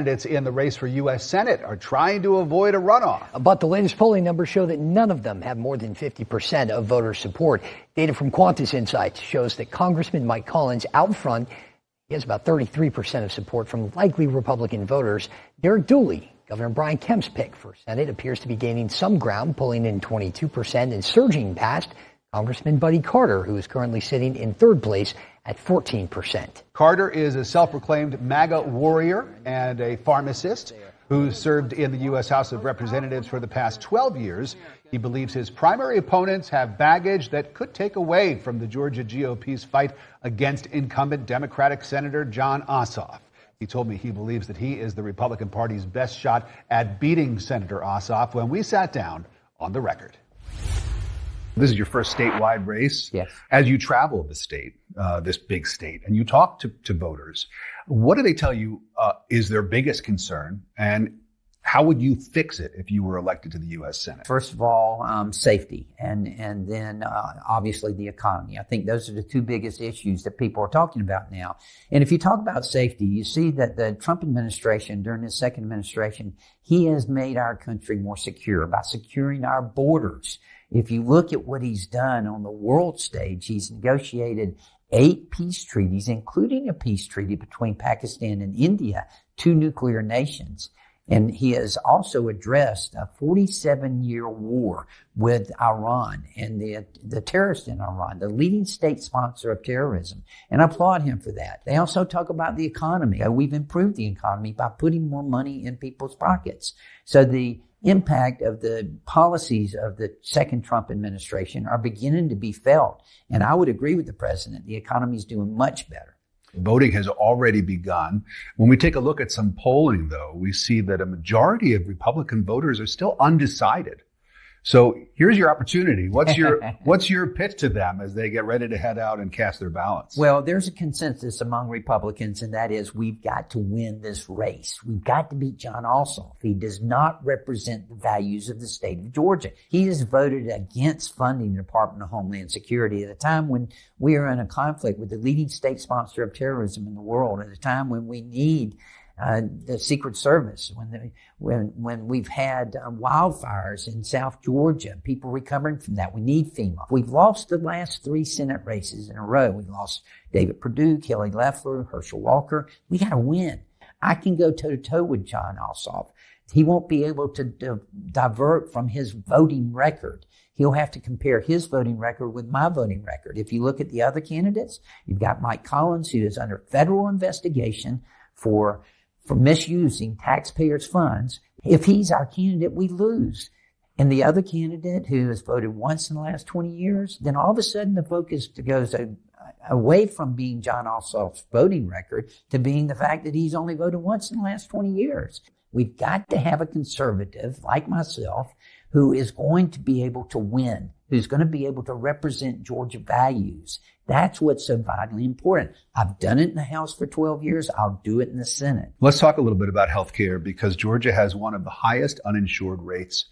Candidates in the race for U.S. Senate are trying to avoid a runoff. But the latest polling numbers show that none of them have more than 50% of voter support. Data from Qantas Insights shows that Congressman Mike Collins out front. He has about 33% of support from likely Republican voters. Derek Dooley, Governor Brian Kemp's pick for Senate, appears to be gaining some ground, pulling in 22% and surging past Congressman Buddy Carter, who is currently sitting in third place at 14%. Carter is a self-proclaimed MAGA warrior and a pharmacist who served in the U.S. House of Representatives for the past 12 years. He believes his primary opponents have baggage that could take away from the Georgia GOP's fight against incumbent Democratic Senator Jon Ossoff. He told me he believes that he is the Republican Party's best shot at beating Senator Ossoff when we sat down on the record. This is your first statewide race. Yes. As you travel the state, this big state, and you talk to voters, what do they tell you is their biggest concern, and how would you fix it if you were elected to the U.S. Senate? First of all, safety, and then obviously the economy. I think those are the two biggest issues that people are talking about now. And if you talk about safety, you see that the Trump administration, during his second administration, he has made our country more secure by securing our borders. If you look at what he's done on the world stage, he's negotiated 8 peace treaties, including a peace treaty between Pakistan and India, 2 nuclear nations. And he has also addressed a 47-year war with Iran and the terrorists in Iran, the leading state sponsor of terrorism. And I applaud him for that. They also talk about the economy. We've improved the economy by putting more money in people's pockets. So the impact of the policies of the second Trump administration are beginning to be felt. And I would agree with the president. The economy is doing much better. Voting has already begun. When we take a look at some polling, though, we see that a majority of Republican voters are still undecided. So here's your opportunity. What's your pitch to them as they get ready to head out and cast their ballots? Well, there's a consensus among Republicans, and that is we've got to win this race. We've got to beat Jon Ossoff. He does not represent the values of the state of Georgia. He has voted against funding the Department of Homeland Security at a time when we are in a conflict with the leading state sponsor of terrorism in the world, at a time when we need the Secret Service, when we've had wildfires in South Georgia, people recovering from that. We need FEMA. We've lost the last 3 Senate races in a row. We lost David Perdue, Kelly Loeffler, Herschel Walker. We got to win. I can go toe to toe with Jon Ossoff. He won't be able to divert from his voting record. He'll have to compare his voting record with my voting record. If you look at the other candidates, you've got Mike Collins, who is under federal investigation for misusing taxpayers' funds. If he's our candidate, we lose. And the other candidate who has voted once in the last 20 years, then all of a sudden the focus goes away from being Jon Ossoff's voting record to being the fact that he's only voted once in the last 20 years. We've got to have a conservative like myself who is going to be able to win, who's going to be able to represent Georgia values. That's what's so vitally important. I've done it in the House for 12 years. I'll do it in the Senate. Let's talk a little bit about health care, because Georgia has one of the highest uninsured rates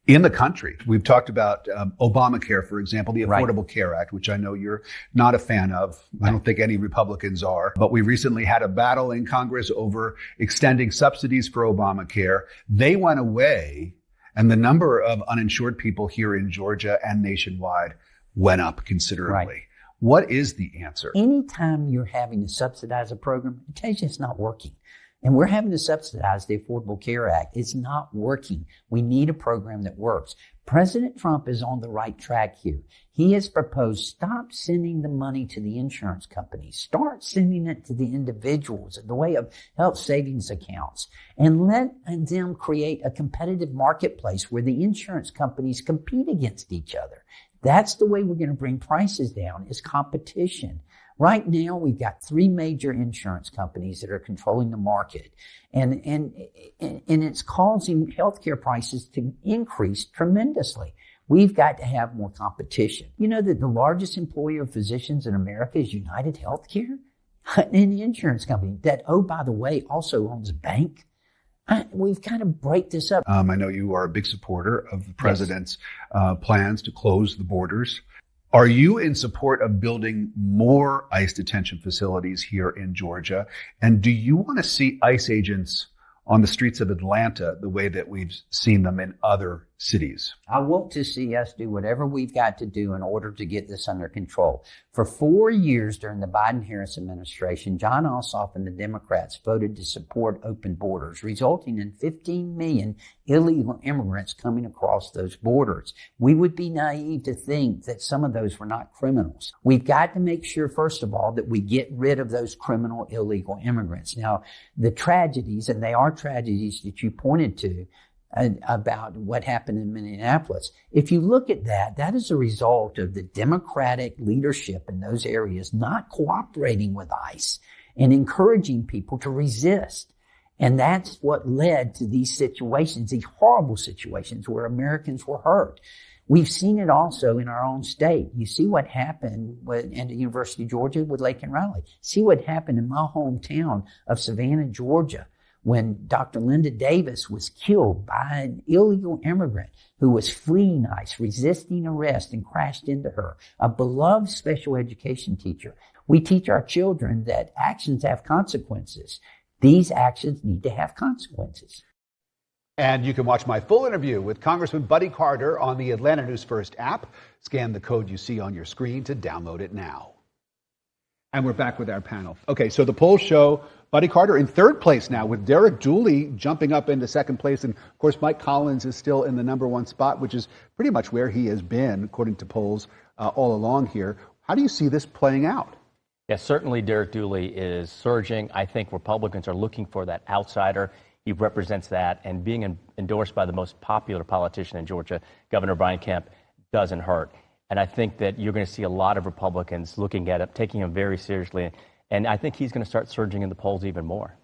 in the country. We've talked about Obamacare, for example, the Affordable Care Act, which I know you're not a fan of. I don't think any Republicans are. But we recently had a battle in Congress over extending subsidies for Obamacare. They went away, and the number of uninsured people here in Georgia and nationwide went up considerably. Right. What is the answer? Anytime you're having to subsidize a program, it tells you it's not working. And we're having to subsidize the Affordable Care Act. It's not working. We need a program that works. President Trump is on the right track here. He has proposed stop sending the money to the insurance companies. Start sending it to the individuals in the way of health savings accounts. And let them create a competitive marketplace where the insurance companies compete against each other. That's the way we're going to bring prices down, is competition. Right now, we've got 3 major insurance companies that are controlling the market, and it's causing healthcare prices to increase tremendously. We've got to have more competition. You know that the largest employer of physicians in America is United Healthcare, an insurance company that, oh, by the way, also owns a bank. We've got to break this up. I know you are a big supporter of the president's plans to close the borders. Are you in support of building more ICE detention facilities here in Georgia? And do you want to see ICE agents on the streets of Atlanta the way that we've seen them in other cities? I want to see us do whatever we've got to do in order to get this under control. For 4 years during the Biden-Harris administration, Jon Ossoff and the Democrats voted to support open borders, resulting in 15 million illegal immigrants coming across those borders. We would be naive to think that some of those were not criminals. We've got to make sure, first of all, that we get rid of those criminal illegal immigrants. Now, the tragedies, and they are tragedies that you pointed to, about what happened in Minneapolis. If you look at that, that is a result of the Democratic leadership in those areas not cooperating with ICE and encouraging people to resist. And that's what led to these situations, these horrible situations where Americans were hurt. We've seen it also in our own state. You see what happened at the University of Georgia with Laken Riley. See what happened in my hometown of Savannah, Georgia, when Dr. Linda Davis was killed by an illegal immigrant who was fleeing ICE, resisting arrest, and crashed into her, a beloved special education teacher. We teach our children that actions have consequences. These actions need to have consequences. And you can watch my full interview with Congressman Buddy Carter on the Atlanta News First app. Scan the code you see on your screen to download it now. And we're back with our panel. Okay, so the polls show Buddy Carter in third place now, with Derek Dooley jumping up into second place. And, of course, Mike Collins is still in the number one spot, which is pretty much where he has been, according to polls, all along here. How do you see this playing out? Yeah, certainly Derek Dooley is surging. I think Republicans are looking for that outsider. He represents that. And being endorsed by the most popular politician in Georgia, Governor Brian Kemp, doesn't hurt. And I think that you're going to see a lot of Republicans looking at him, taking him very seriously. And I think he's going to start surging in the polls even more.